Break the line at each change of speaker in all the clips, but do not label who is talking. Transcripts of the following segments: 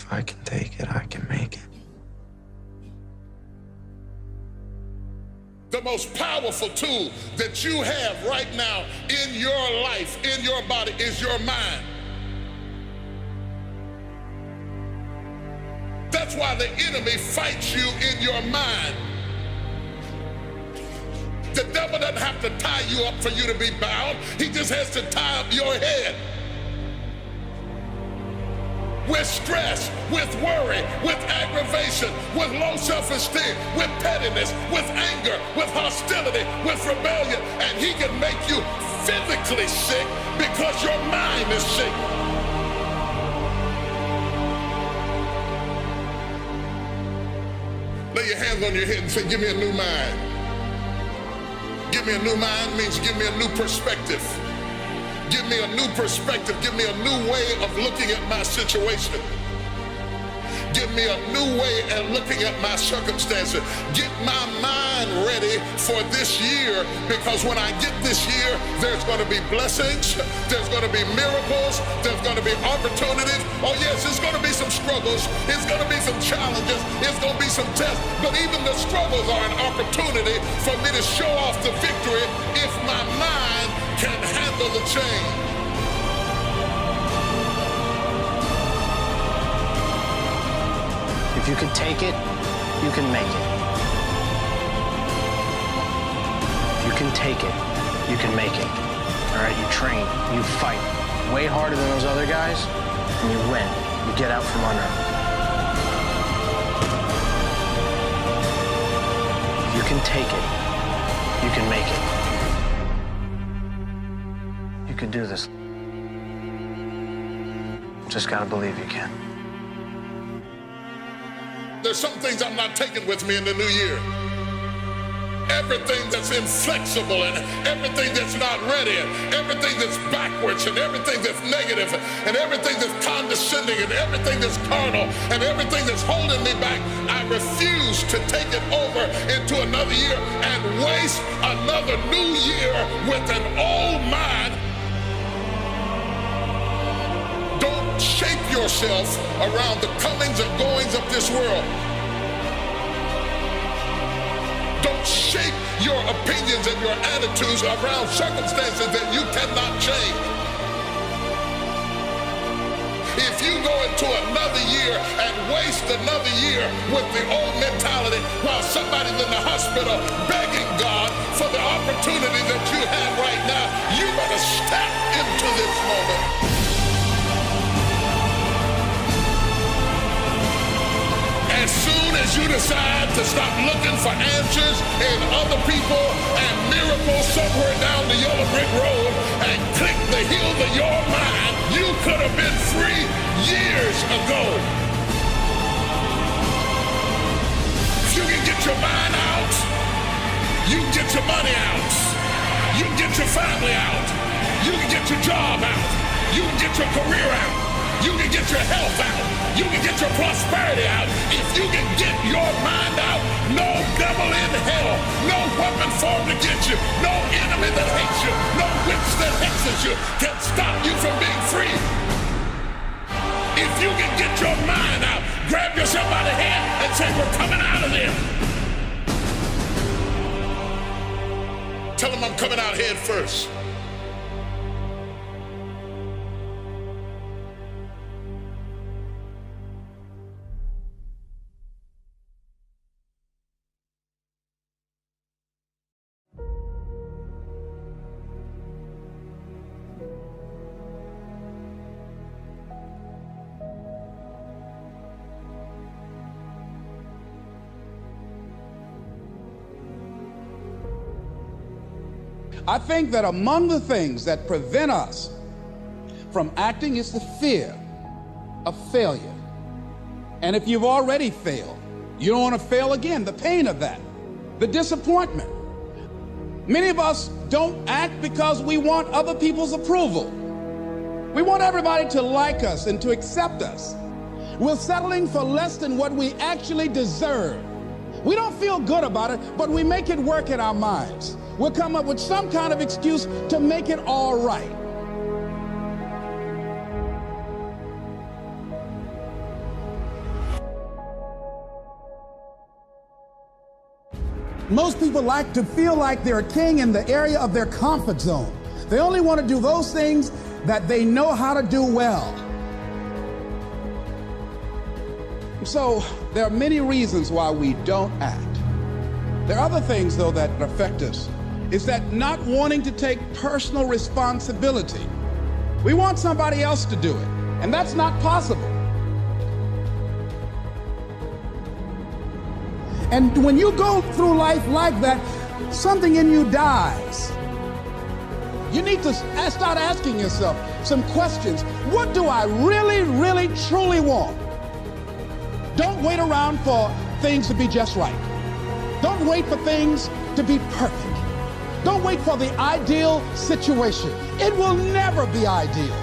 If I can take it, I can make it.
The most powerful tool that you have right now in your life, in your body, is your mind. That's why the enemy fights you in your mind. The devil doesn't have to tie you up for you to be bound. He just has to tie up your head. With stress, with worry, with aggravation, with low self-esteem, with pettiness, with anger, with hostility, with rebellion. And he can make you physically sick because your mind is sick. Lay your hands on your head and say, give me a new mind. Give me a new mind means give me a new perspective. Give me a new perspective. Give me a new way of looking at my situation. Give me a new way of looking at my circumstances. Get my mind ready for this year, because when I get this year, there's going to be blessings, there's going to be miracles, there's going to be opportunities. Oh yes, it's going to be some struggles, it's going to be some challenges, it's going to be some tests, but even the struggles are an opportunity for me to show off the victory if my mind can handle the change.
If you can take it, you can make it. If you can take it, you can make it. All right, you train, you fight way harder than those other guys, and you win. You get out from under them. If you can take it, you can make it. You can do this. Just gotta believe you can.
There's some things I'm not taking with me in the new year. Everything that's inflexible and everything that's not ready and everything that's backwards and everything that's negative and everything that's condescending and everything that's carnal and everything that's holding me back, I refuse to take it over into another year and waste another new year with an old mind. Don't shape yourself around the comings and goings of this world. Don't shape your opinions and your attitudes around circumstances that you cannot change. If you go into another year and waste another year with the old mentality while somebody's in the hospital begging God for the opportunity that you have right now, you better step into this moment. As soon as you decide to stop looking for answers in other people and miracles somewhere down the yellow brick road and click the heels of your mind, you could have been free years ago. If you can get your mind out, you can get your money out, you can get your family out, you can get your job out, you can get your career out, you can get your health out, you can get your prosperity out. If you can get your mind out, no devil in hell, no weapon formed against you, no enemy that hates you, no witch that hexes you can stop you from being free. If you can get your mind out, grab yourself by the hand and say, we're coming out of there. Tell them I'm coming out head first.
I think that among the things that prevent us from acting is the fear of failure. And if you've already failed, you don't want to fail again. The pain of that, the disappointment. Many of us don't act because we want other people's approval. We want everybody to like us and to accept us. We're settling for less than what we actually deserve. We don't feel good about it, but we make it work in our minds. We'll come up with some kind of excuse to make it all right. Most people like to feel like they're a king in the area of their comfort zone. They only want to do those things that they know how to do well. So there are many reasons why we don't act. There are other things, though, that affect us. Is that not wanting to take personal responsibility. We want somebody else to do it, and that's not possible. And when you go through life like that, something in you dies. You need to start asking yourself some questions. What do I really, really, truly want? Don't wait around for things to be just right. Don't wait for things to be perfect. Don't wait for the ideal situation. It will never be ideal.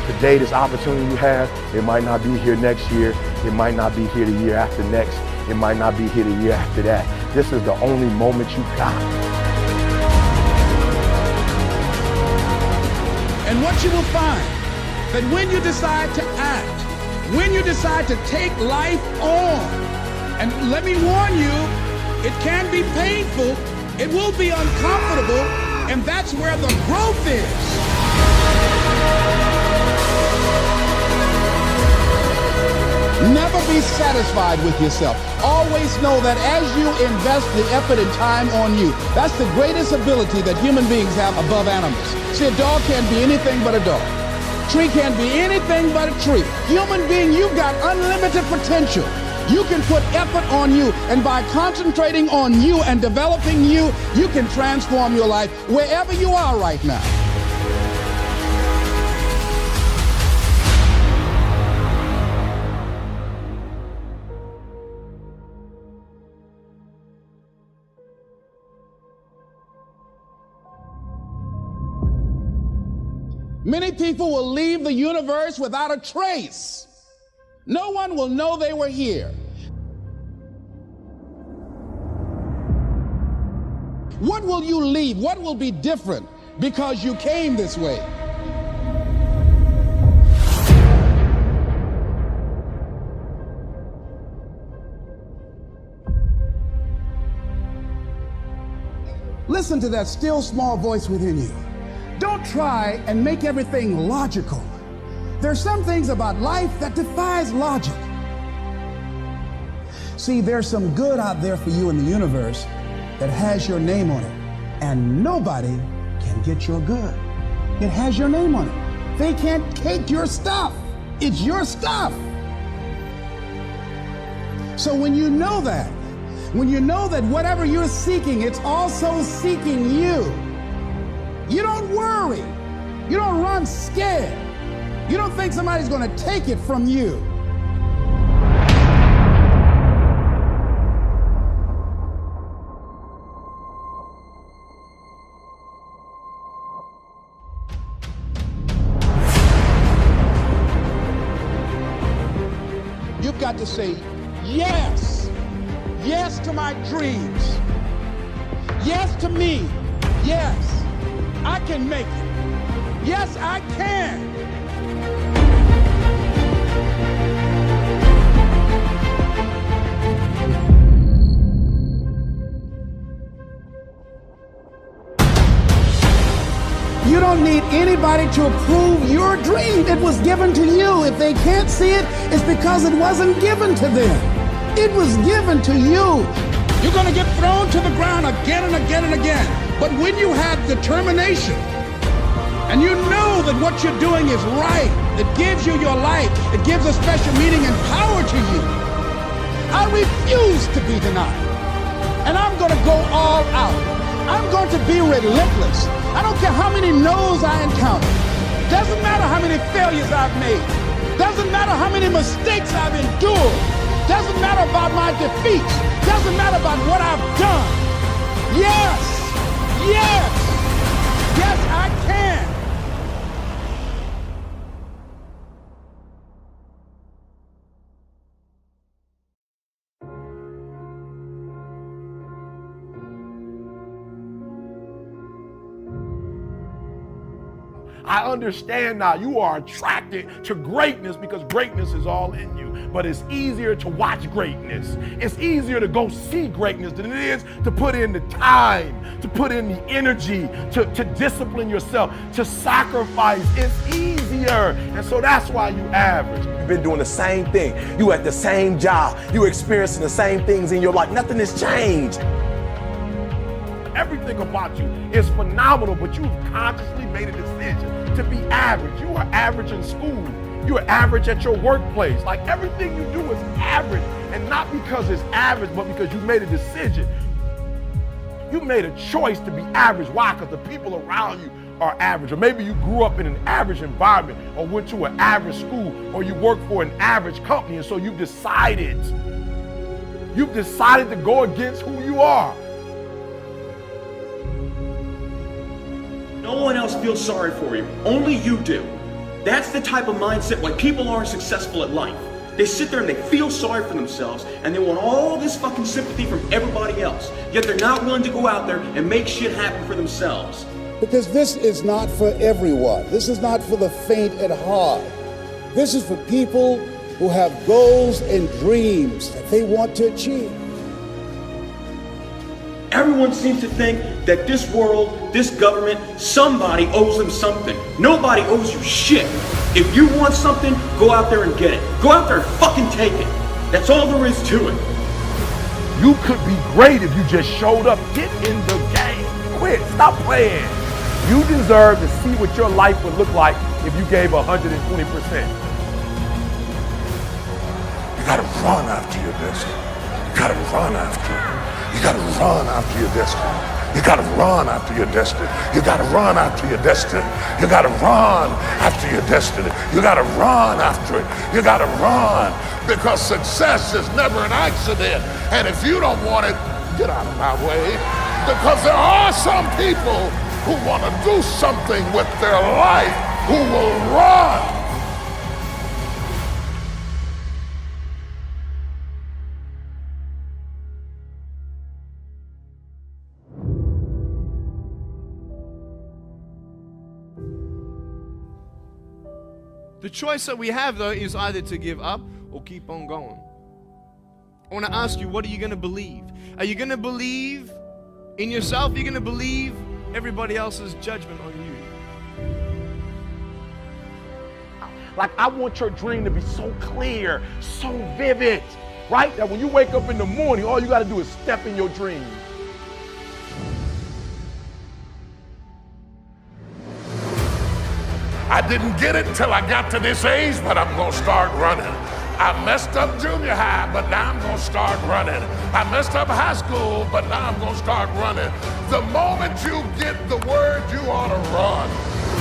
Today, this opportunity you have, it might not be here next year. It might not be here the year after next. It might not be here the year after that. This is the only moment you got.
And what you will find, that when you decide to act, when you decide to take life on, and let me warn you, it can be painful, it will be uncomfortable, and that's where the growth is. Never be satisfied with yourself. Always know that as you invest the effort and time on you, that's the greatest ability that human beings have above animals. See, a dog can't be anything but a dog. Tree can't be anything but a tree. Human being, you've got unlimited potential. You can put effort on you, and by concentrating on you and developing you, you can transform your life wherever you are right now. Many people will leave the universe without a trace. No one will know they were here. What will you leave? What will be different because you came this way? Listen to that still small voice within you. Don't try and make everything logical. There's some things about life that defies logic. See, there's some good out there for you in the universe that has your name on it, and nobody can get your good. It has your name on it. They can't take your stuff. It's your stuff. So when you know that whatever you're seeking, it's also seeking you. You don't worry. You don't run scared. You don't think somebody's going to take it from you. You've got to say yes. Yes to my dreams. Yes to me. Yes. I can make it. Yes, I can. You don't need anybody to approve your dream. It was given to you. If they can't see it, it's because it wasn't given to them. It was given to you. You're going to get thrown to the ground again and again and again. But when you have determination and you know that what you're doing is right, it gives you your life, it gives a special meaning and power to you. I refuse to be denied. And I'm going to go all out. I'm going to be relentless. I don't care how many no's I encounter. Doesn't matter how many failures I've made. Doesn't matter how many mistakes I've endured. Doesn't matter about my defeats. Doesn't matter about what I've done. Yes. Yes! Yes, I can!
I understand now you are attracted to greatness because greatness is all in you. But it's easier to watch greatness. It's easier to go see greatness than it is to put in the time, to put in the energy, to discipline yourself, to sacrifice. It's easier. And so that's why you average.
You've been doing the same thing. You at the same job. You're experiencing the same things in your life. Nothing has changed.
Everything about you is phenomenal, but you've consciously made a decision to be average. You are average in school. You are average at your workplace. Like everything you do is average, and not because it's average, but because you made a decision. You made a choice to be average. Why? Because the people around you are average. Or maybe you grew up in an average environment, or went to an average school, or you work for an average company, and so you've decided to go against who you are.
No one else feels sorry for you. Only you do. That's the type of mindset why people aren't successful at life. They sit there and they feel sorry for themselves and they want all this fucking sympathy from everybody else. Yet they're not willing to go out there and make shit happen for themselves.
Because this is not for everyone. This is not for the faint at heart. This is for people who have goals and dreams that they want to achieve.
Everyone seems to think that this world, this government, somebody owes them something. Nobody owes you shit. If you want something, go out there and get it. Go out there and fucking take it. That's all there is to it.
You could be great if you just showed up. Get in the game. Quit. Stop playing. You deserve to see what your life would look like if you gave 120%.
You gotta run after your destiny. You gotta run after it. You gotta run after your destiny. You gotta run after your destiny. You gotta run after your destiny. You gotta run after your destiny. You gotta run after it. You gotta run, because success is never an accident. And if you don't want it, get out of my way. Because there are some people who want to do something with their life who will run.
The choice that we have, though, is either to give up or keep on going. I want to ask you, what are you going to believe? Are you going to believe in yourself? Are you going to believe everybody else's judgment on you?
Like, I want your dream to be so clear, so vivid, right? That when you wake up in the morning, all you got to do is step in your dream.
I didn't get it till I got to this age, but I'm gonna start running. I messed up junior high, but now I'm gonna start running. I messed up high school, but now I'm gonna start running. The moment you get the word, you ought to run.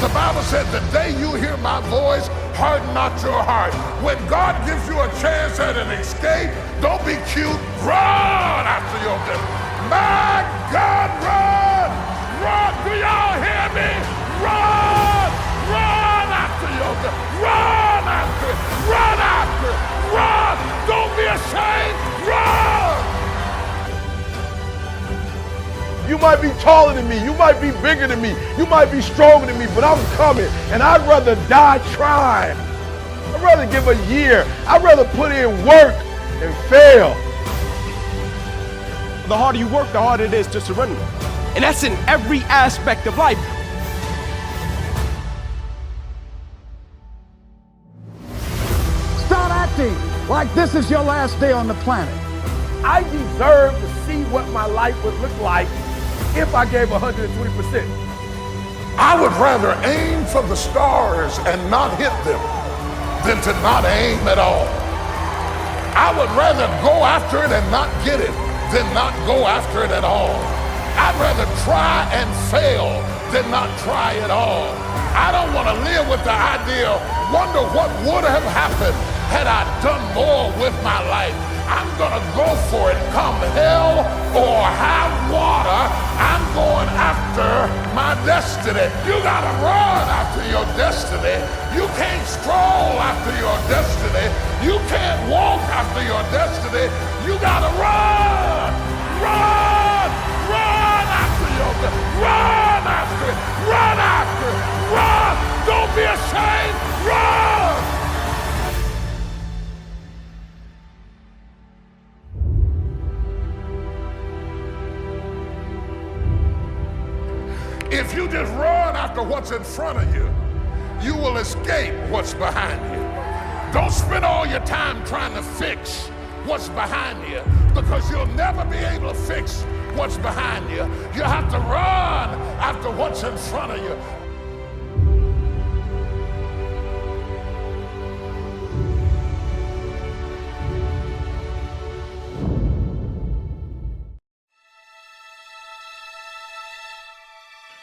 The Bible said, the day you hear my voice, harden not your heart. When God gives you a chance at an escape, don't be cute, run after your destiny. My God, run! Run! Do y'all hear me? Run! Run after your destiny. Run after it! Run after it! Run! Don't be ashamed! Run!
You might be taller than me, you might be bigger than me, you might be stronger than me, but I'm coming, and I'd rather die trying. I'd rather give a year. I'd rather put in work and fail.
The harder you work, the harder it is to surrender. And that's in every aspect of life.
Start acting like this is your last day on the planet.
I deserve to see what my life would look like if I gave 120%.
I would rather aim for the stars and not hit them than to not aim at all. I would rather go after it and not get it than not go after it at all. I'd rather try and fail than not try at all. I don't want to live with the idea, wonder what would have happened had I done more with my life. I'm gonna go for it, come hell or high water. I'm going after my destiny. You gotta run after your destiny. You can't stroll after your destiny. You can't walk after your destiny. You gotta run, run, run after your destiny. Run after it, run after it, run. If you just run after what's in front of you, you will escape what's behind you. Don't spend all your time trying to fix what's behind you, because you'll never be able to fix what's behind you. You have to run after what's in front of you.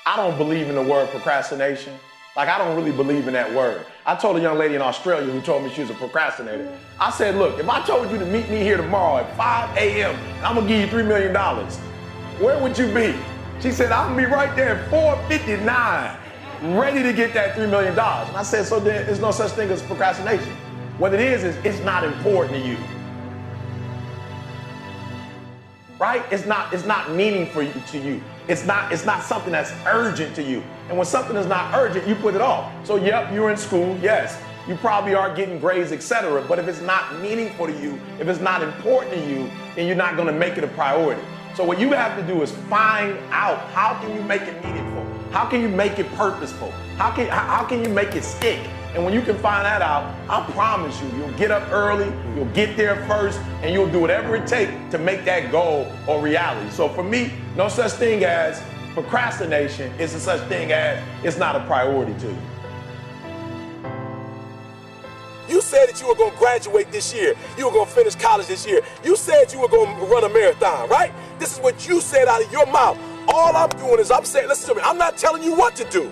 I don't believe in the word procrastination. Like, I don't really believe in that word. I told a young lady in Australia who told me she was a procrastinator. I said, look, if I told you to meet me here tomorrow at 5 a.m. and I'm gonna give you $3 million, where would you be? She said, I'm gonna be right there at 4:59, ready to get that $3 million. And I said, so then there's no such thing as procrastination. What it is it's not important to you. Right? It's not meaningful to you. It's not something that's urgent to you. And when something is not urgent, you put it off. So yep, you're in school, yes. You probably are getting grades, etc. But if it's not meaningful to you, if it's not important to you, then you're not gonna make it a priority. So what you have to do is find out, how can you make it meaningful? How can you make it purposeful? How can you make it stick? And when you can find that out, I promise you, you'll get up early, you'll get there first, and you'll do whatever it takes to make that goal a reality. So for me, no such thing as procrastination. It's a such thing as it's not a priority to you.
You said that you were going to graduate this year. You were going to finish college this year. You said you were going to run a marathon, right? This is what you said out of your mouth. All I'm doing is I'm saying, listen to me, I'm not telling you what to do.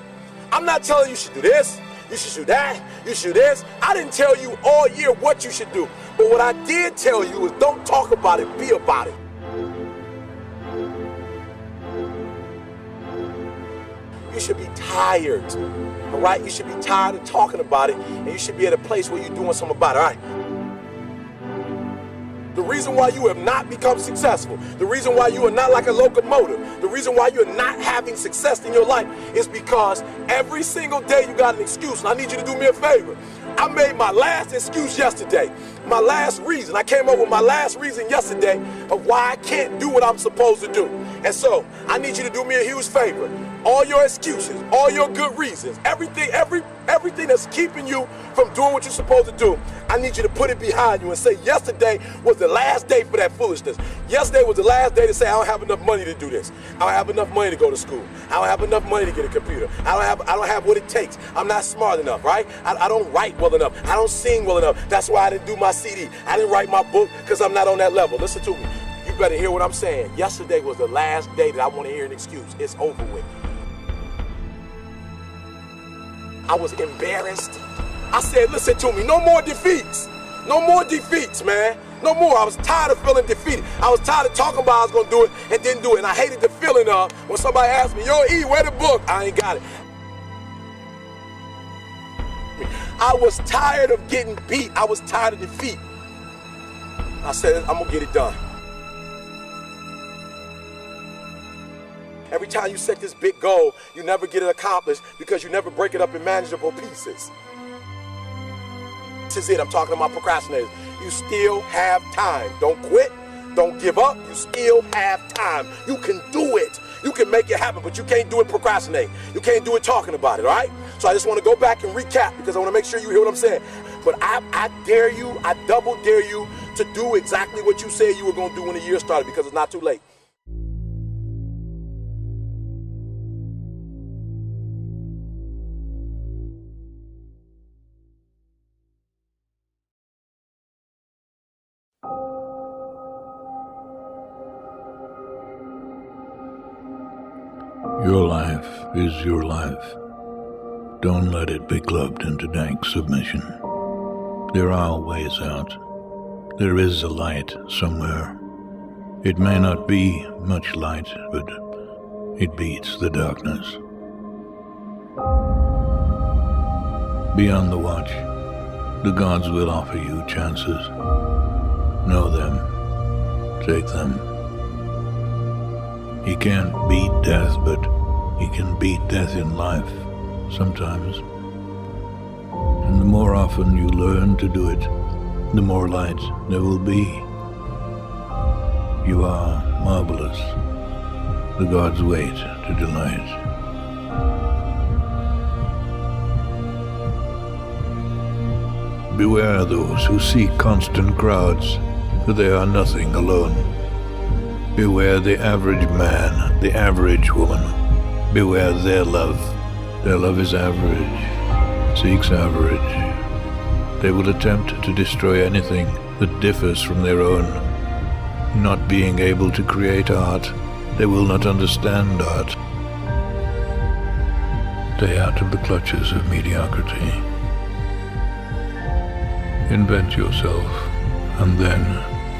I'm not telling you should do this, you should do that, you should do this. I didn't tell you all year what you should do. But what I did tell you is don't talk about it, be about it. You should be tired, all right? You should be tired of talking about it, and you should be at a place where you're doing something about it, all right? The reason why you have not become successful, the reason why you are not like a locomotive, the reason why you're not having success in your life is because every single day you got an excuse. And I need you to do me a favor. I made my last excuse yesterday, my last reason. I came up with my last reason yesterday of why I can't do what I'm supposed to do. And so I need you to do me a huge favor. All your excuses, all your good reasons, everything that's keeping you from doing what you're supposed to do, I need you to put it behind you and say, yesterday was the last day for that foolishness. Yesterday was the last day to say, I don't have enough money to do this. I don't have enough money to go to school. I don't have enough money to get a computer. I don't have what it takes. I'm not smart enough, right? I don't write well enough. I don't sing well enough. That's why I didn't do my CD. I didn't write my book because I'm not on that level. Listen to me. You better hear what I'm saying. Yesterday was the last day that I want to hear an excuse. It's over with. I was embarrassed. I said, listen to me, no more defeats. No more defeats, man. No more. I was tired of feeling defeated. I was tired of talking about I was going to do it and didn't do it. And I hated the feeling of when somebody asked me, yo, E, where the book? I ain't got it. I was tired of getting beat. I was tired of defeat. I said, I'm going to get it done. Every time you set this big goal, you never get it accomplished because you never break it up in manageable pieces. This is it. I'm talking about procrastinators. You still have time. Don't quit. Don't give up. You still have time. You can do it. You can make it happen, but you can't do it procrastinating. You can't do it talking about it, all right? So I just want to go back and recap because I want to make sure you hear what I'm saying. But I dare you, I double dare you to do exactly what you said you were going to do when the year started because it's not too late.
Your life is your life. Don't let it be clubbed into dank submission. There are ways out. There is a light somewhere. It may not be much light, but it beats the darkness. Be on the watch. The gods will offer you chances. Know them. Take them. He can't beat death, but he can beat death in life, sometimes. And the more often you learn to do it, the more light there will be. You are marvelous. The gods wait to delight. Beware those who seek constant crowds, for they are nothing alone. Beware the average man, the average woman. Beware their love. Their love is average, seeks average. They will attempt to destroy anything that differs from their own. Not being able to create art, they will not understand art. Stay out of the clutches of mediocrity. Invent yourself, and then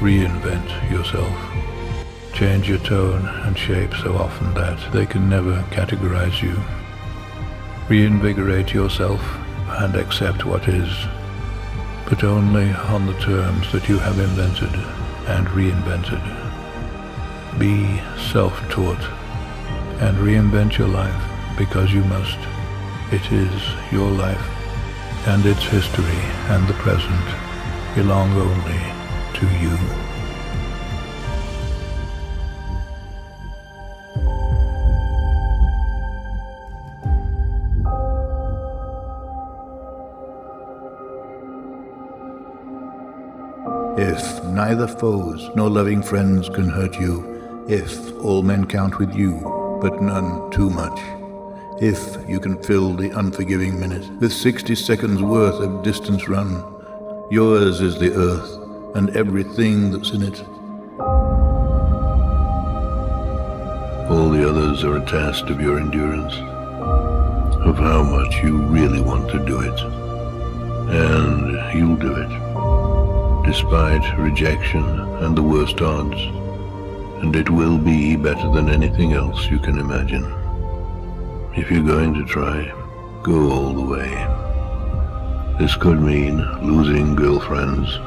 reinvent yourself. Change your tone and shape so often that they can never categorize you. Reinvigorate yourself and accept what is, but only on the terms that you have invented and reinvented. Be self-taught and reinvent your life because you must. It is your life, and its history and the present belong only to you. If neither foes nor loving friends can hurt you, if all men count with you, but none too much, if you can fill the unforgiving minute with 60 seconds worth of distance run, yours is the earth and everything that's in it. All the others are a test of your endurance, of how much you really want to do it. And you'll do it, despite rejection and the worst odds. And it will be better than anything else you can imagine. If you're going to try, go all the way. This could mean losing girlfriends,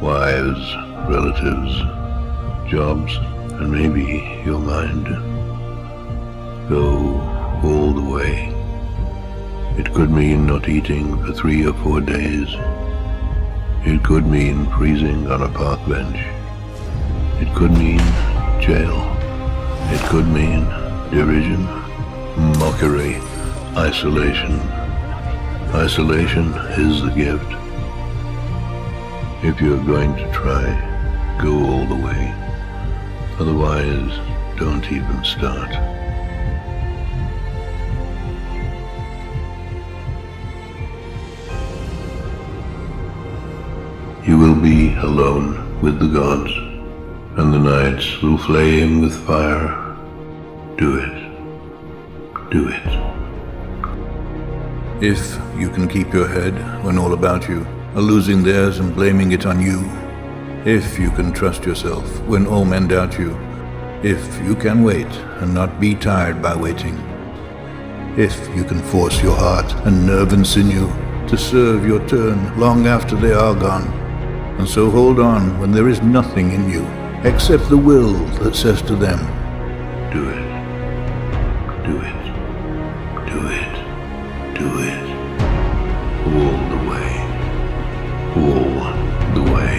wives, relatives, jobs, and maybe your mind. Go all the way. It could mean not eating for 3 or 4 days. It could mean freezing on a park bench. It could mean jail. It could mean derision, mockery, isolation. Isolation is the gift. If you're going to try, go all the way. Otherwise, don't even start. You will be alone with the gods, and the nights will flame with fire. Do it. Do it. If you can keep your head when all about you are losing theirs and blaming it on you, if you can trust yourself when all men doubt you, if you can wait and not be tired by waiting, if you can force your heart and nerve and sinew to serve your turn long after they are gone, and so hold on when there is nothing in you except the will that says to them, do it, do it, do it, do it, all the way, all the way.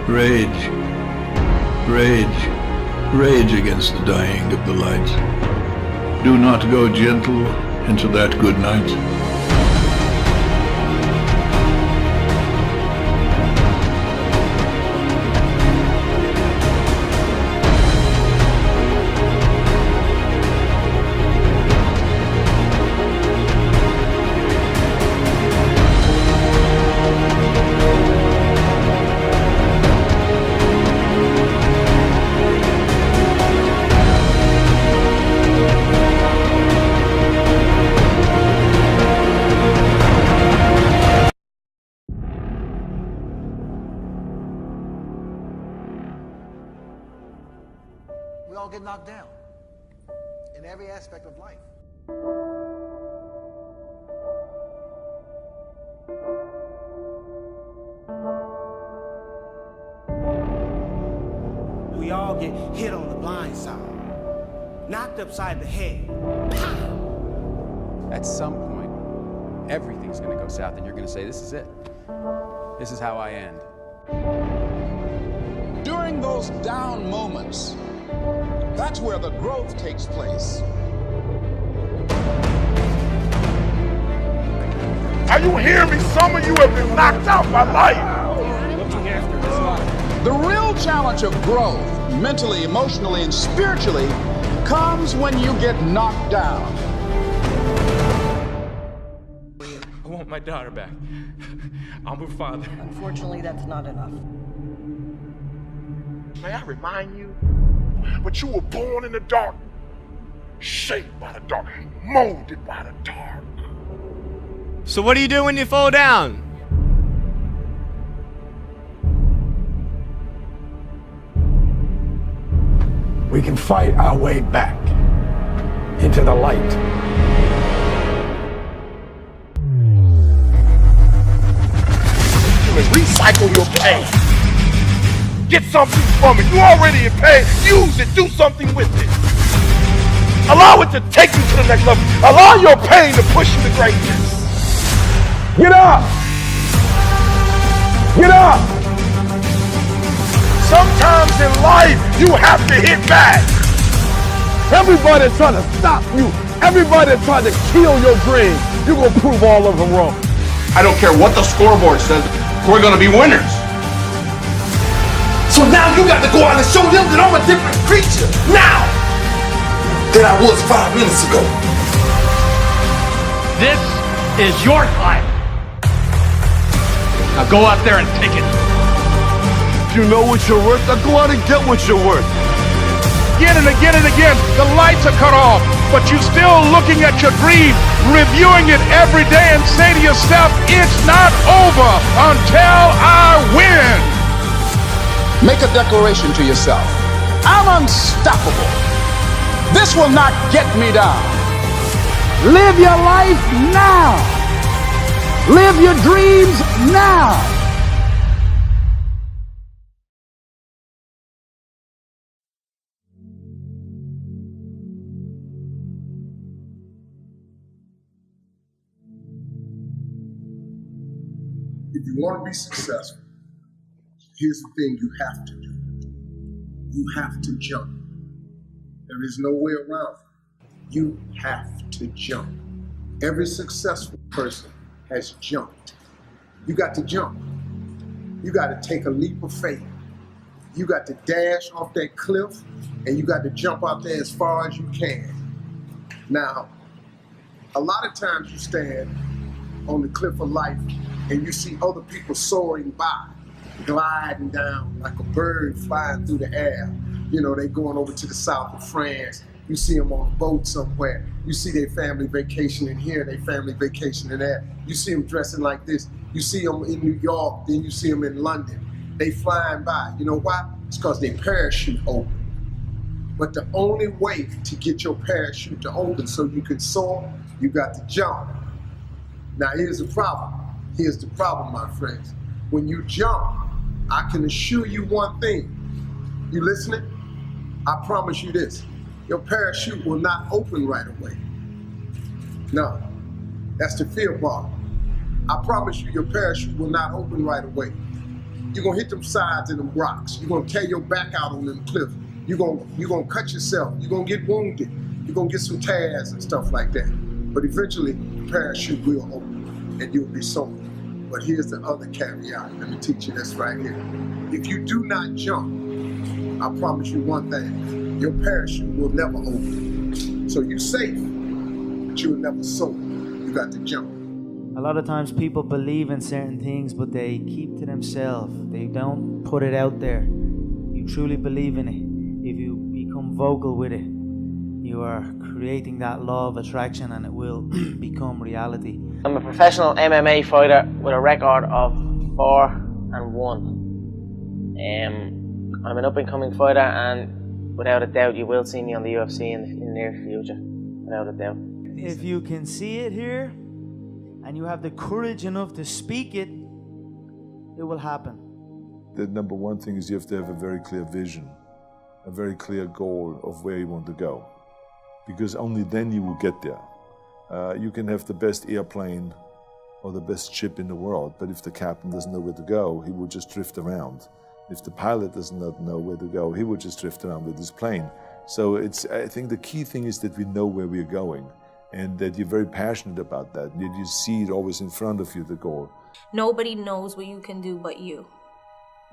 Rage, rage, rage against the dying of the light. Do not go gentle into that good night.
We all get knocked down in every aspect of life.
We all get hit on the blind side, knocked upside the head. Pow!
At some point, everything's going to go south, and you're going to say, this is it. This is how I end.
During those down moments, That's where the growth takes place.
Are you hearing me? Some of you have been knocked out by life.
The real challenge of growth, mentally, emotionally, and spiritually, comes when you get knocked down.
I want my daughter back. I'm her father.
Unfortunately, that's not enough.
May I remind you? But you were born in the dark, shaped by the dark, molded by the dark.
So what do you do when you fall down?
We can fight our way back into the light. Recycle your pain. Get something from it. You already in pain. Use it. Do something with it. Allow it to take you to the next level. Allow your pain to push you to greatness. Get up. Get up. Sometimes in life, you have to hit back. Everybody's trying to stop you. Everybody's trying to kill your dream. You're going to prove all of them wrong.
I don't care what the scoreboard says. We're going to be winners.
So now you got to go out and show them that I'm a different creature now than I was 5 minutes ago.
This is your time. Now go out there and take it.
If you know what you're worth, now go out and get what you're worth. Again and again and again, the lights are cut off, but you're still looking at your dream, reviewing it every day and say to yourself, it's not over until I win.
Make a declaration to yourself. I'm unstoppable. This will not get me down. Live your life now. Live your dreams now.
If you want to be successful, here's the thing you have to do. You have to jump. There is no way around it. You have to jump. Every successful person has jumped. You got to jump. You got to take a leap of faith. You got to dash off that cliff and you got to jump out there as far as you can. Now, a lot of times you stand on the cliff of life and you see other people soaring by, gliding down like a bird flying through the air. You know, they going over to the south of France. You see them on a boat somewhere. You see their family vacationing here, their family vacationing there. You see them dressing like this. You see them in New York, then you see them in London. They flying by. You know why? It's because their parachute open. But the only way to get your parachute to open so you can soar, you got to jump. Now here's the problem. Here's the problem, my friends. When you jump, I can assure you one thing. You listening? I promise you this. Your parachute will not open right away. No, that's the fear part. I promise you your parachute will not open right away. You're gonna hit them sides and them rocks. You're gonna tear your back out on them cliffs. You're gonna cut yourself. You're gonna get wounded. You're gonna get some tears and stuff like that. But eventually, the parachute will open and you'll be soaring. But here's the other caveat. Let me teach you this right here. If you do not jump, I promise you one thing, your parachute will never open. So you're safe, but you'll never soar. You got to jump.
A lot of times people believe in certain things, but they keep to themselves. They don't put it out there. You truly believe in it. If you become vocal with it, you are creating that law of attraction and it will become reality.
I'm a professional MMA fighter with a record of 4-1. I'm an up-and-coming fighter, and without a doubt you will see me on the UFC in the near future, without a doubt.
If you can see it here and you have the courage enough to speak it, it will happen.
The number one thing is you have to have a very clear vision, a very clear goal of where you want to go, because only then you will get there. You can have the best airplane or the best ship in the world, but if the captain doesn't know where to go, he will just drift around. If the pilot does not know where to go, he would just drift around with his plane. So I think the key thing is that we know where we're going and that you're very passionate about that you see it always in front of you, the goal.
Nobody knows what you can do but you.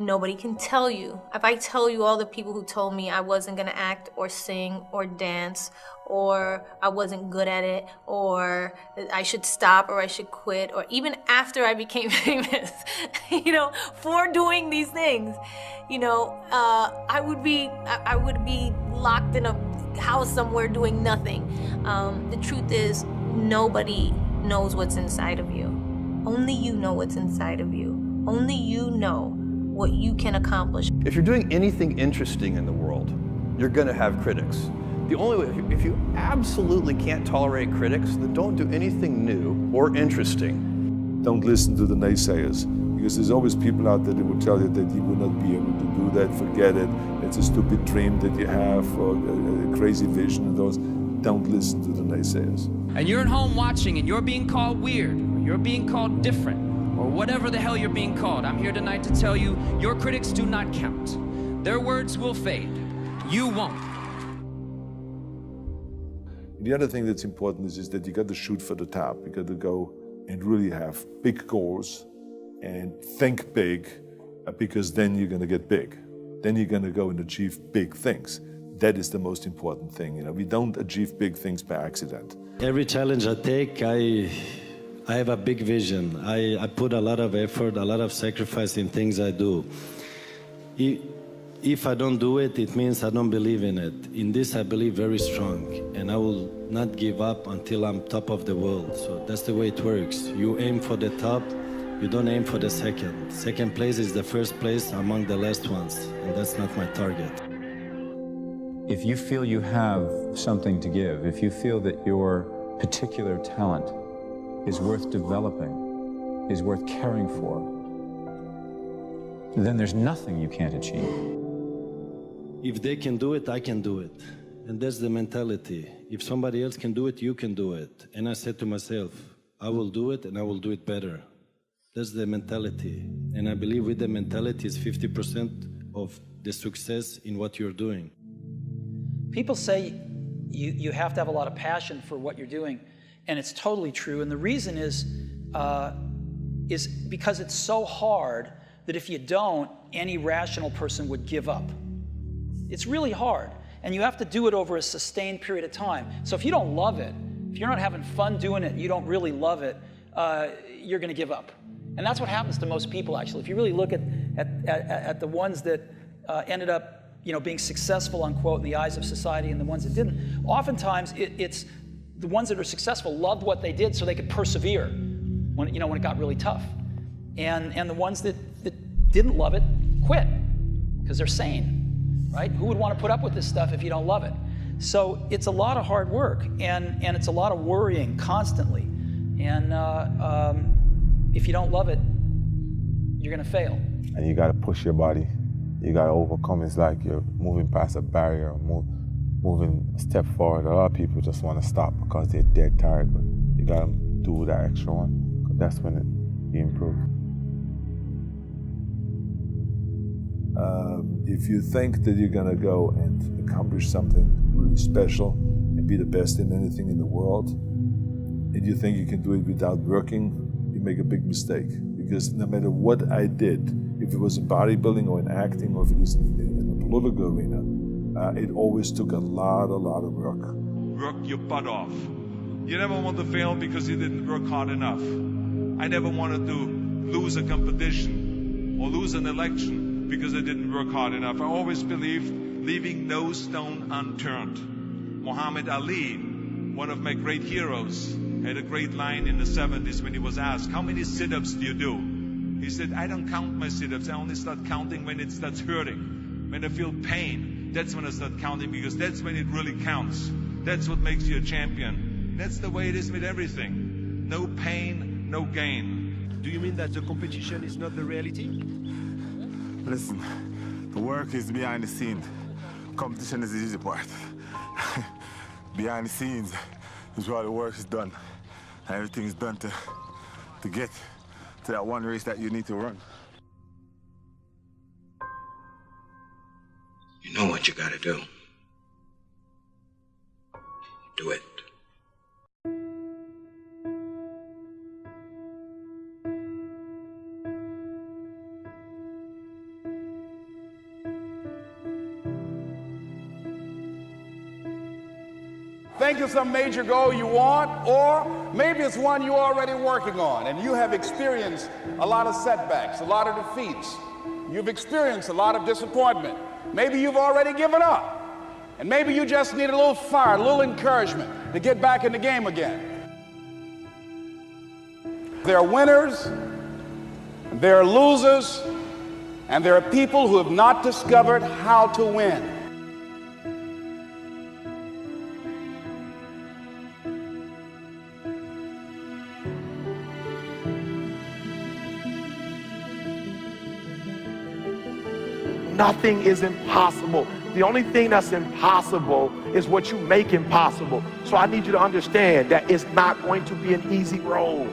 Nobody can tell you. If I tell you all the people who told me I wasn't gonna act or sing or dance, or I wasn't good at it, or I should stop or I should quit, or even after I became famous, for doing these things, I would be locked in a house somewhere doing nothing. The truth is, nobody knows what's inside of you. Only you know what's inside of you. Only you know what you can accomplish.
If you're doing anything interesting in the world, you're going to have critics. The only way, if you absolutely can't tolerate critics, then don't do anything new or interesting.
Don't listen to the naysayers, because there's always people out there that will tell you that you will not be able to do that, forget it, it's a stupid dream that you have, or a crazy vision, and those. Don't listen to the naysayers.
And you're at home watching and you're being called weird, or you're being called different, or whatever the hell you're being called. I'm here tonight to tell you, your critics do not count. Their words will fade. You won't.
The other thing that's important is that you got to shoot for the top. You got to go and really have big goals and think big, because then you're going to get big. Then you're going to go and achieve big things. That is the most important thing. We don't achieve big things by accident.
Every challenge I take, I have a big vision. I put a lot of effort, a lot of sacrifice in things I do. If I don't do it, it means I don't believe in it. In this, I believe very strong, and I will not give up until I'm top of the world. So that's the way it works. You aim for the top, you don't aim for the second. Second place is the first place among the last ones, and that's not my target.
If you feel you have something to give, if you feel that your particular talent is worth developing, is worth caring for, then there's nothing you can't achieve.
If they can do it, I can do it. And that's the mentality. If somebody else can do it, you can do it. And I said to myself, I will do it and I will do it better. That's the mentality. And I believe with the mentality is 50% of the success in what you're doing.
People say you have to have a lot of passion for what you're doing, and it's totally true. And the reason is because it's so hard that if you don't, any rational person would give up. It's really hard, and you have to do it over a sustained period of time. So if you don't love it, if you're not having fun doing it, and you don't really love it, you're going to give up. And that's what happens to most people, actually. If you really look at the ones that ended up being successful, unquote, in the eyes of society, and the ones that didn't. Oftentimes, it's the ones that are successful loved what they did so they could persevere when it got really tough. And the ones that didn't love it quit because they're sane, right? Who would want to put up with this stuff if you don't love it? So it's a lot of hard work, and it's a lot of worrying constantly. And if you don't love it, you're going to fail.
And you got to push your body. You got to overcome. It's like you're moving past a barrier, or moving a step forward. A lot of people just want to stop because they're dead tired, but you got to do that extra one, because that's when you improve.
If you think that you're going to go and accomplish something really special and be the best in anything in the world, and you think you can do it without working, you make a big mistake. Because no matter what I did, if it was in bodybuilding or in acting or if it was in the political arena, it always took a lot of work.
Work your butt off. You never want to fail because you didn't work hard enough. I never wanted to lose a competition or lose an election because I didn't work hard enough. I always believed leaving no stone unturned. Muhammad Ali, one of my great heroes, had a great line in the 70s when he was asked, how many sit-ups do you do? He said, I don't count my sit-ups. I only start counting when it starts hurting. When I feel pain, that's when I start counting, because that's when it really counts. That's what makes you a champion. That's the way it is with everything. No pain, no gain.
Do you mean that the competition is not the reality?
Listen, the work is behind the scenes. Competition is the easy part. Behind the scenes is where the work is done. And everything is done to get to that one race that you need to run.
what you gotta do. Do it.
Think of some major goal you want, or maybe it's one you're already working on and you have experienced a lot of setbacks, a lot of defeats. You've experienced a lot of disappointment. Maybe you've already given up. And maybe you just need a little fire, a little encouragement to get back in the game again. There are winners, there are losers, and there are people who have not discovered how to win.
Nothing is impossible. The only thing that's impossible is what you make impossible. So I need you to understand that it's not going to be an easy road.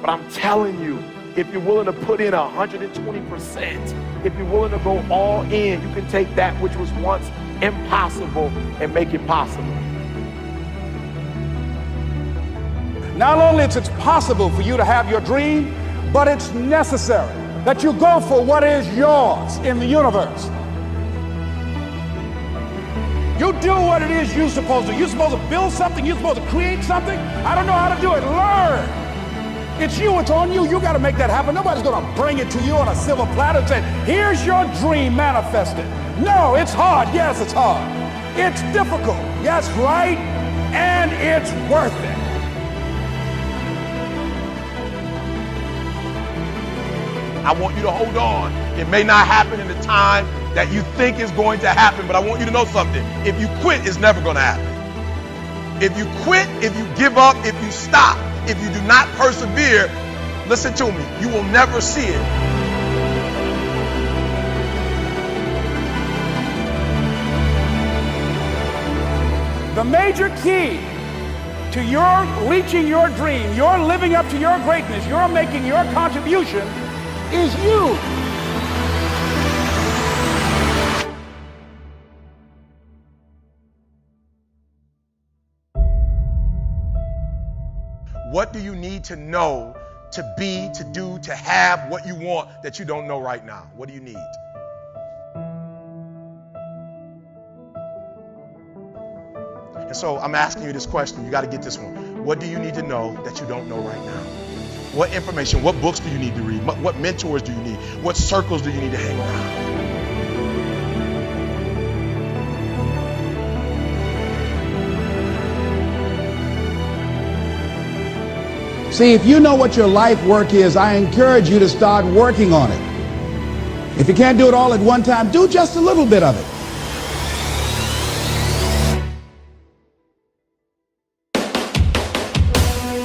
But I'm telling you, if you're willing to put in 120%, if you're willing to go all in, you can take that which was once impossible and make it possible.
Not only is it possible for you to have your dream, but it's necessary that you go for what is yours in the universe. You do what it is you're supposed to do. You're supposed to build something. You're supposed to create something. I don't know how to do it. Learn. It's you. It's on you. You got to make that happen. Nobody's going to bring it to you on a silver platter and say, here's your dream manifested. No, it's hard. Yes, it's hard. It's difficult. Yes, right. And it's worth it.
I want you to hold on. It may not happen in the time that you think is going to happen, but I want you to know something. If you quit, it's never going to happen. If you quit, if you give up, if you stop, if you do not persevere, listen to me, you will never see it.
The major key to your reaching your dream, your living up to your greatness, your making your contribution is you.
What do you need to know to be, to do, to have what you want that you don't know right now? What do you need? And so I'm asking you this question. You got to get this one. What do you need to know that you don't know right now? What information, what books do you need to read? What mentors do you need? What circles do you need to hang around?
See, if you know what your life work is, I encourage you to start working on it. If you can't do it all at one time, do just a little bit of it.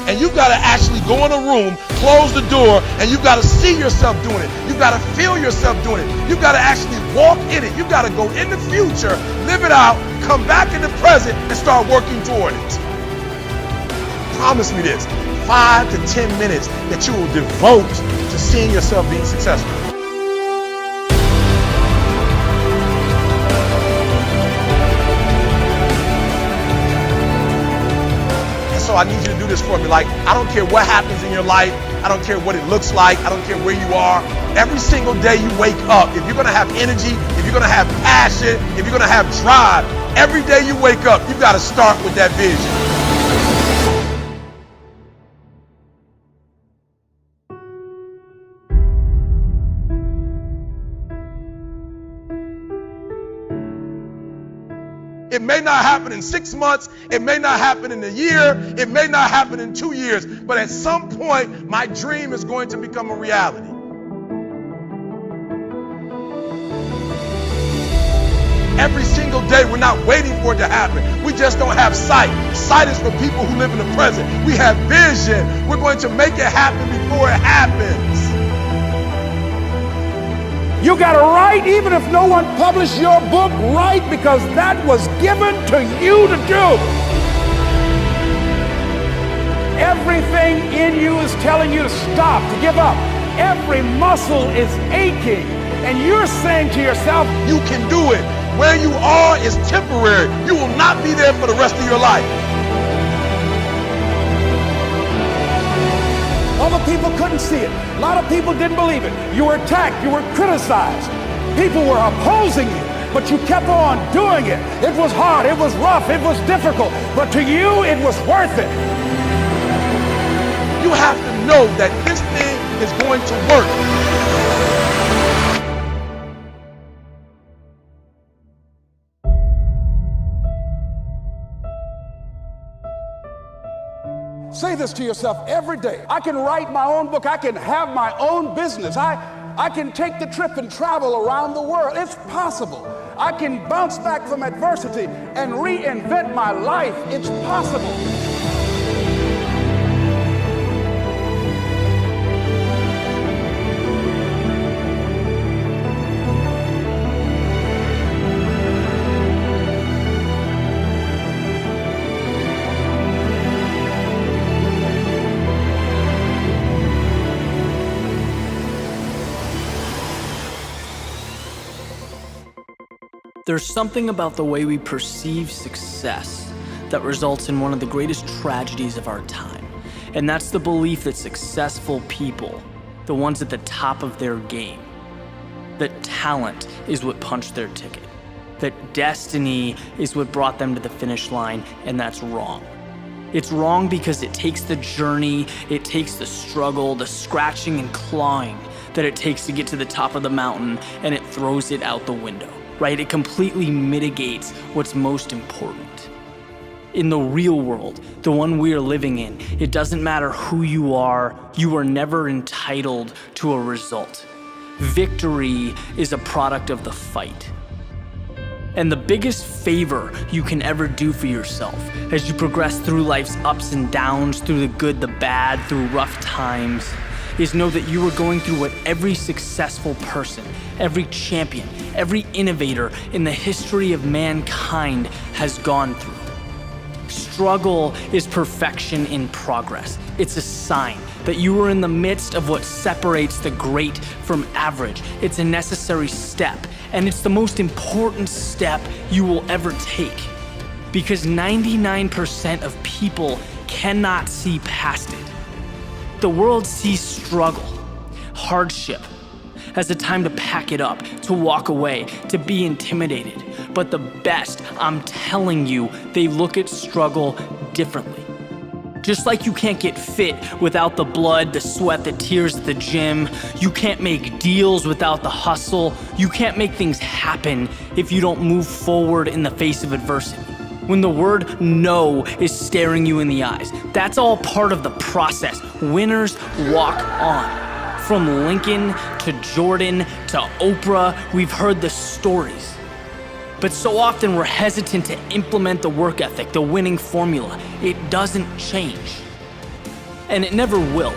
And you've got to actually go in a room, close the door, and you've got to see yourself doing it. You've got to feel yourself doing it. You've got to actually walk in it. You've got to go in the future, live it out, come back in the present, and start working toward it. Promise me this, 5 to 10 minutes that you will devote to seeing yourself being successful. So I need you to do this for me. Like, I don't care what happens in your life. I don't care what it looks like. I don't care where you are. Every single day you wake up, if you're going to have energy, if you're going to have passion, if you're going to have drive, every day you wake up, you've got to start with that vision. It may not happen in 6 months. It may not happen in a year. It may not happen in 2 years. But at some point, my dream is going to become a reality. Every single day, we're not waiting for it to happen. We just don't have sight. Sight is for people who live in the present. We have vision. We're going to make it happen before it happens.
You got to write, even if no one published your book, write, because that was given to you to do. Everything in you is telling you to stop, to give up. Every muscle is aching, and you're saying to yourself,
you can do it.
Where you are is temporary. You will not be there for the rest of your life.
Other people couldn't see it. A lot of people didn't believe it. You were attacked. You were criticized. People were opposing you, but you kept on doing it. It was hard. It was rough. It was difficult. But to you, it was worth it.
You have to know that this thing is going to work.
Say this to yourself every day. I can write my own book. I can have my own business. I can take the trip and travel around the world. It's possible. I can bounce back from adversity and reinvent my life. It's possible.
There's something about the way we perceive success that results in one of the greatest tragedies of our time. And that's the belief that successful people, the ones at the top of their game, that talent is what punched their ticket, that destiny is what brought them to the finish line, and that's wrong. It's wrong because it takes the journey, it takes the struggle, the scratching and clawing that it takes to get to the top of the mountain, and it throws it out the window. Right? It completely mitigates what's most important. In the real world, the one we are living in, it doesn't matter who you are never entitled to a result. Victory is a product of the fight. And the biggest favor you can ever do for yourself as you progress through life's ups and downs, through the good, the bad, through rough times, is know that you are going through what every successful person, every champion, every innovator in the history of mankind has gone through. Struggle is perfection in progress. It's a sign that you are in the midst of what separates the great from average. It's a necessary step, and it's the most important step you will ever take. Because 99% of people cannot see past it. The world sees struggle, hardship, as a time to pack it up, to walk away, to be intimidated. But the best, I'm telling you, they look at struggle differently. Just like you can't get fit without the blood, the sweat, the tears at the gym. You can't make deals without the hustle. You can't make things happen if you don't move forward in the face of adversity. When the word no is staring you in the eyes, that's all part of the process. Winners walk on. From Lincoln to Jordan to Oprah, we've heard the stories. But so often we're hesitant to implement the work ethic, the winning formula. It doesn't change. And it never will.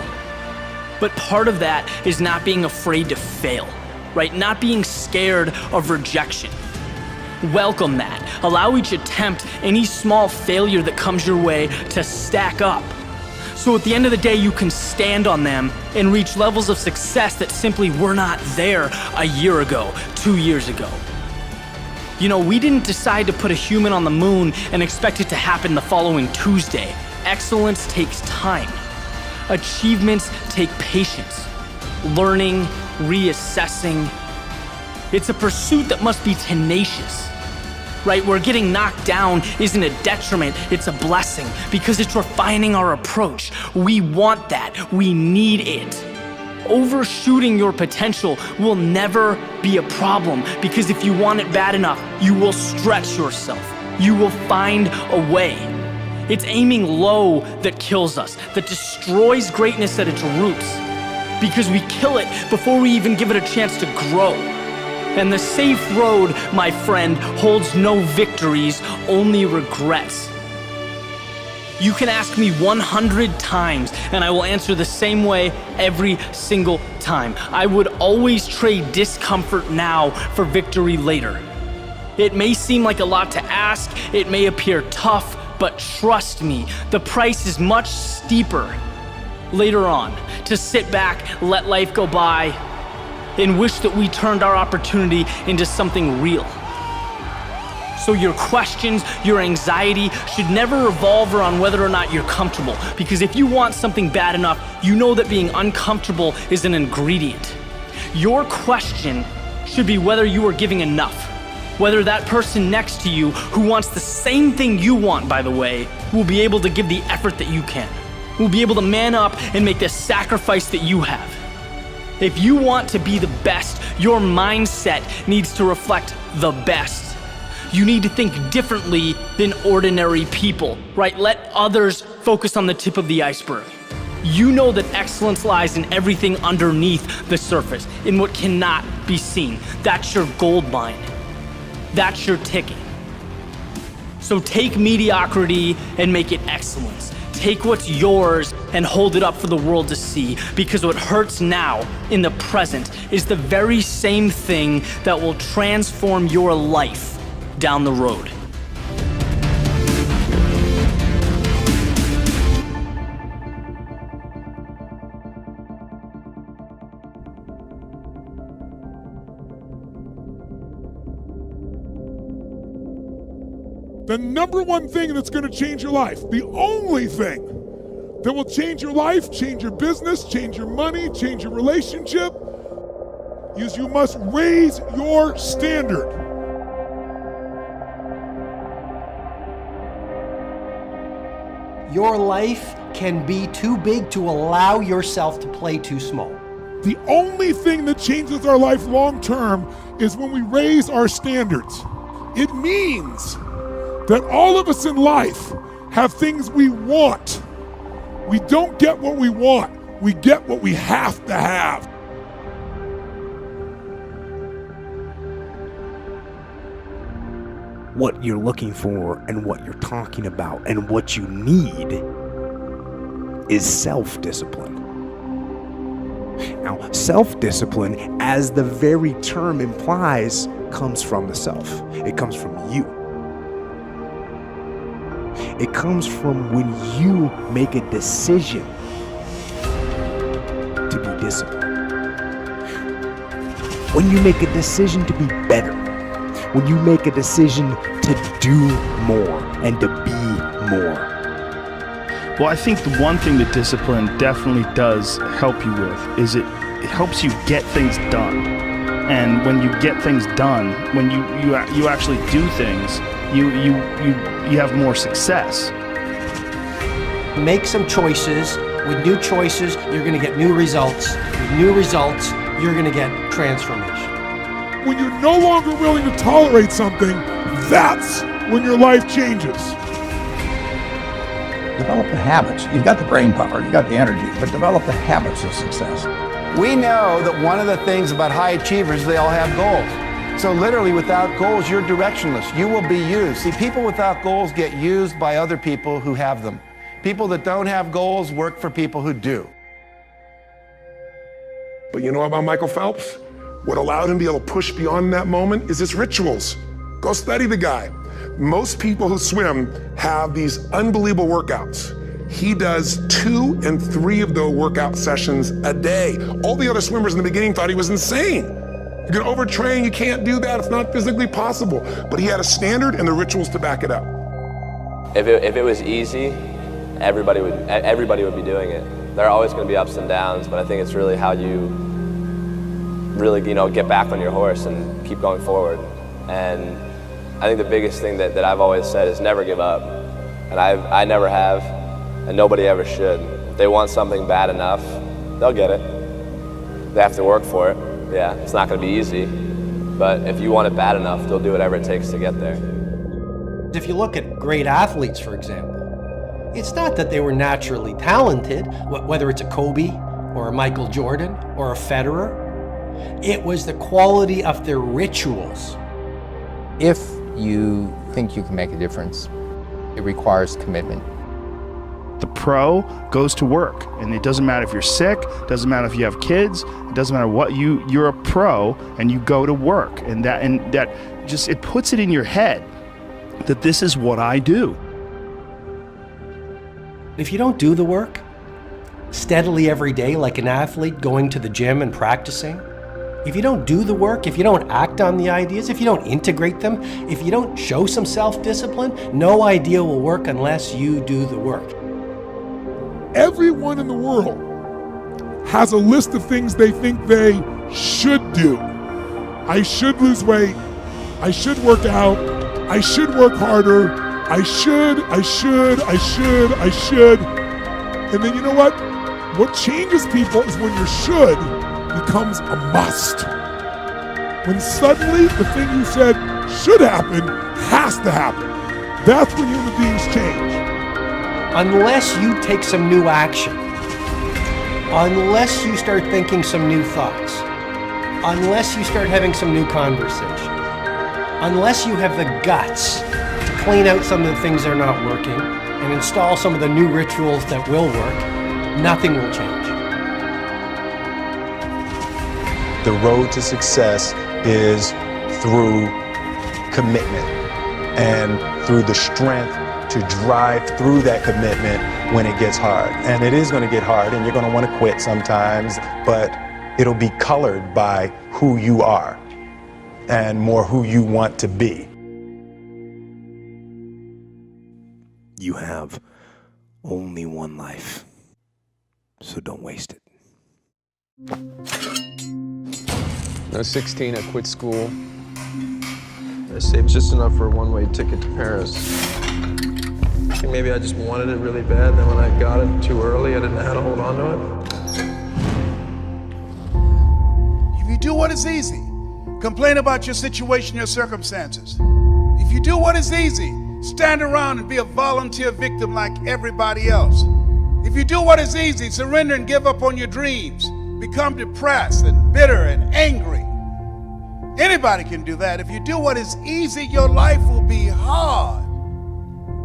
But part of that is not being afraid to fail, right? Not being scared of rejection. Welcome that. Allow each attempt, any small failure that comes your way, to stack up. So at the end of the day, you can stand on them and reach levels of success that simply were not there a year ago, 2 years ago. You know, we didn't decide to put a human on the moon and expect it to happen the following Tuesday. Excellence takes time. Achievements take patience. Learning, reassessing. It's a pursuit that must be tenacious. Right, where getting knocked down isn't a detriment, it's a blessing because it's refining our approach. We want that, we need it. Overshooting your potential will never be a problem because if you want it bad enough, you will stretch yourself. You will find a way. It's aiming low that kills us, that destroys greatness at its roots because we kill it before we even give it a chance to grow. And the safe road, my friend, holds no victories, only regrets. You can ask me 100 times, and I will answer the same way every single time. I would always trade discomfort now for victory later. It may seem like a lot to ask, it may appear tough, but trust me, the price is much steeper later on. To sit back, let life go by, and wish that we turned our opportunity into something real. So your questions, your anxiety should never revolve around whether or not you're comfortable. Because if you want something bad enough, you know that being uncomfortable is an ingredient. Your question should be whether you are giving enough. Whether that person next to you, who wants the same thing you want, by the way, will be able to give the effort that you can. Will be able to man up and make the sacrifice that you have. If you want to be the best, your mindset needs to reflect the best. You need to think differently than ordinary people, right? Let others focus on the tip of the iceberg. You know that excellence lies in everything underneath the surface, in what cannot be seen. That's your gold mine. That's your ticket. So take mediocrity and make it excellence. Take what's yours and hold it up for the world to see, because what hurts now in the present is the very same thing that will transform your life down the road.
The number one thing that's going to change your life, the only thing that will change your life, change your business, change your money, change your relationship, is you must raise your standard.
Your life can be too big to allow yourself to play too small.
The only thing that changes our life long term is when we raise our standards. It means that all of us in life have things we want. We don't get what we want, we get what we have to have.
What you're looking for and what you're talking about and what you need is self-discipline. Now, self-discipline, as the very term implies, comes from the self. It comes from you. It comes from when you make a decision to be disciplined. When you make a decision to be better. When you make a decision to do more and to be more.
Well, I think the one thing that discipline definitely does help you with is it helps you get things done. And when you get things done, when you actually do things, you have more success.
Make some choices. With new choices, you're going to get new results. With new results, you're going to get transformation.
When you're no longer willing to tolerate something, that's when your life changes.
Develop the habits. You've got the brain power, you've got the energy, but develop the habits of success.
We know that one of the things about high achievers, they all have goals. So literally without goals, you're directionless. You will be used. See, people without goals get used by other people who have them. People that don't have goals work for people who do.
But you know about Michael Phelps? What allowed him to be able to push beyond that moment is his rituals. Go study the guy. Most people who swim have these unbelievable workouts. He does 2 and 3 of those workout sessions a day. All the other swimmers in the beginning thought he was insane. You can overtrain, you can't do that, it's not physically possible. But he had a standard and the rituals to back it up.
If it was easy, everybody would be doing it. There are always going to be ups and downs, but I think it's really how you really, get back on your horse and keep going forward. And I think the biggest thing that I've always said is never give up. And I never have, and nobody ever should. If they want something bad enough, they'll get it. They have to work for it. Yeah, it's not going to be easy, but if you want it bad enough, they'll do whatever it takes to get there.
If you look at great athletes, for example, it's not that they were naturally talented, whether it's a Kobe or a Michael Jordan or a Federer. It was the quality of their rituals.
If you think you can make a difference, it requires commitment.
The pro goes to work, and it doesn't matter if you're sick, doesn't matter if you have kids, it doesn't matter what, you're a pro and you go to work, and that just, it puts it in your head that this is what I do.
If you don't do the work steadily every day like an athlete, going to the gym and practicing, If you don't do the work, if you don't act on the ideas, if you don't integrate them, if you don't show some self-discipline, no idea will work unless you do the work.
Everyone in the world has a list of things they think they should do. I should lose weight. I should work out. I should work harder. I should. And then you know what? What changes people is when your should becomes a must. When suddenly the thing you said should happen has to happen. That's when human beings change.
Unless you take some new action, unless you start thinking some new thoughts, unless you start having some new conversation, unless you have the guts to clean out some of the things that are not working and install some of the new rituals that will work, nothing will change.
The road to success is through commitment and through the strength to drive through that commitment when it gets hard. And it is going to get hard and you're going to want to quit sometimes, but it'll be colored by who you are and more who you want to be.
You have only one life, so don't waste it.
I was 16, I quit school. I saved just enough for a one-way ticket to Paris. I think maybe I just wanted it really bad, then when I got it too early, I didn't know how to hold on to it.
If you do what is easy, complain about your situation, your circumstances. If you do what is easy, stand around and be a volunteer victim like everybody else. If you do what is easy, surrender and give up on your dreams, become depressed and bitter and angry. Anybody can do that. If you do what is easy, your life will be hard.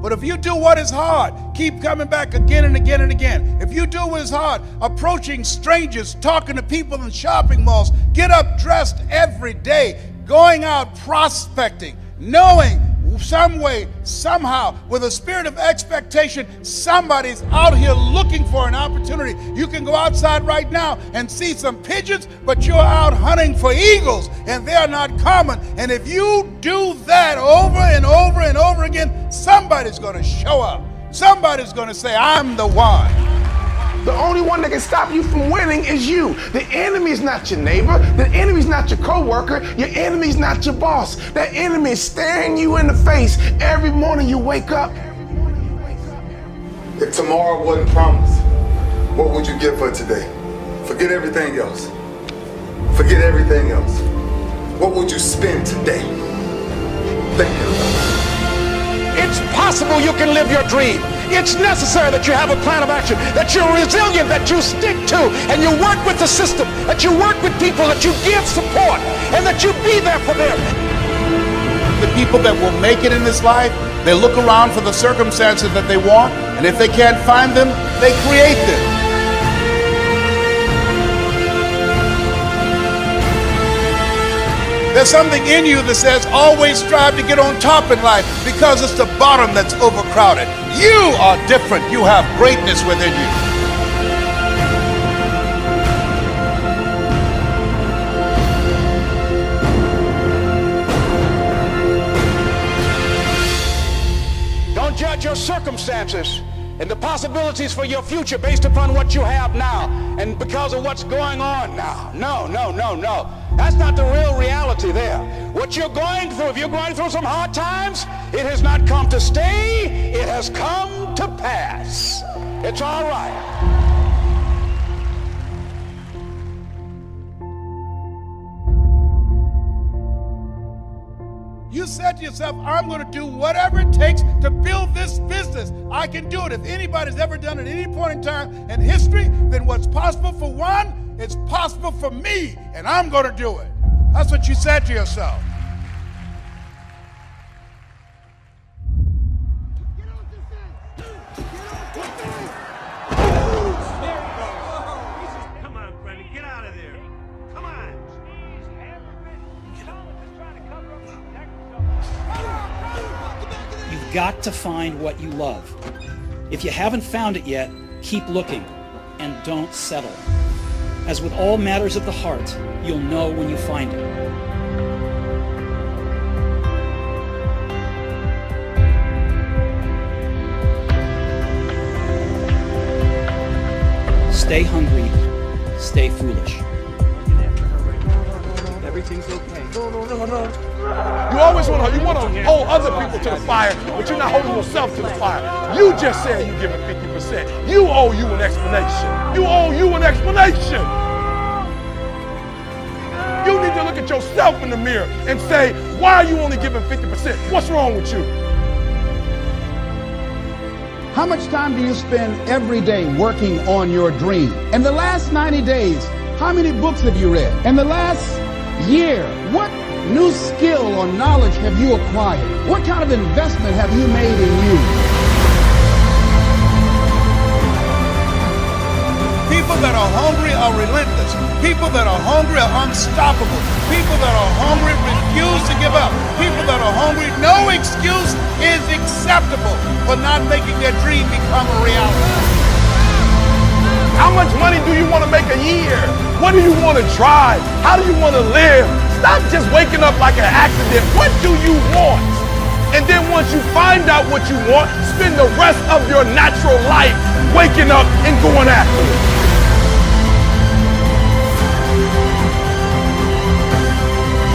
But if you do what is hard, keep coming back again and again and again. If you do what is hard, approaching strangers, talking to people in shopping malls, get up dressed every day, going out prospecting, knowing some way, somehow, with a spirit of expectation, somebody's out here looking for an opportunity. You can go outside right now and see some pigeons, but you're out hunting for eagles, and they're not common. And if you do that over and over and over again, somebody's going to show up. Somebody's going to say, I'm the one.
The only one that can stop you from winning is you. The enemy is not your neighbor. The enemy is not your coworker. Your enemy is not your boss. That enemy is staring you in the face every morning you wake up.
If tomorrow wasn't promised, what would you give for today? Forget everything else. Forget everything else. What would you spend today? Think about it.
It's possible you can live your dream. It's necessary that you have a plan of action, that you're resilient, that you stick to, and you work with the system, that you work with people, that you give support, and that you be there for them. The people that will make it in this life, they look around for the circumstances that they want, and if they can't find them, they create them. There's something in you that says always strive to get on top in life because it's the bottom that's overcrowded. You are different. You have greatness within you. Don't judge your circumstances and the possibilities for your future based upon what you have now and because of what's going on now. No. That's not the real reality there. What you're going through, if you're going through some hard times, it has not come to stay, it has come to pass. It's all right. You said to yourself, I'm going to do whatever it takes to build this business. I can do it. If anybody's ever done it at any point in time in history, then what's possible for one, it's possible for me, and I'm going to do it. That's what you said to yourself.
Come on, Brendan, get out of there. Come on.
You've got to find what you love. If you haven't found it yet, keep looking and don't settle. As with all matters of the heart, you'll know when you find it. Stay hungry, stay foolish.
Everything's okay.
No. You always want to hold other people to the fire, but you're not holding yourself to the fire. You just said you're giving 50%. You owe you an explanation. You owe you an explanation. You need to look at yourself in the mirror and say, why are you only giving 50%? What's wrong with you?
How much time do you spend every day working on your dream? In the last 90 days, how many books have you read? In the last year, what new skill or knowledge have you acquired? What kind of investment have you made in you?
People that are hungry are relentless. People that are hungry are unstoppable. People that are hungry refuse to give up. People that are hungry, no excuse is acceptable for not making their dream become a reality.
How much money do you want to make a year? What do you want to drive? How do you want to live? Stop just waking up like an accident. What do you want? And then once you find out what you want, spend the rest of your natural life waking up and going after it.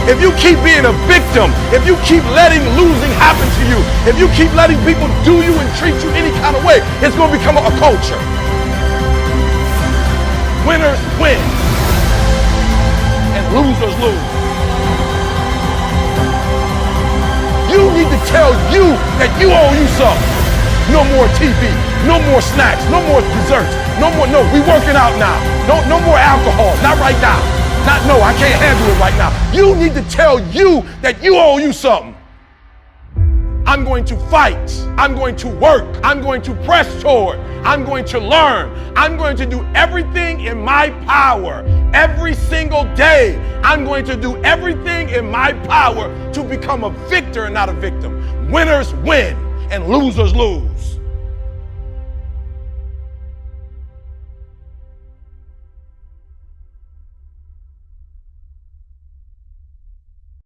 If you keep being a victim, if you keep letting losing happen to you, if you keep letting people do you and treat you any kind of way, it's going to become a culture. Winners win and losers lose. You need to tell you that you owe you something. No more TV, no more snacks, no more desserts, no, we working out now. No more alcohol, not right now. No, I can't handle it right now. You need to tell you that you owe you something. I'm going to fight. I'm going to work. I'm going to press toward. I'm going to learn. I'm going to do everything in my power every single day. I'm going to do everything in my power to become a victor and not a victim. Winners win and losers lose.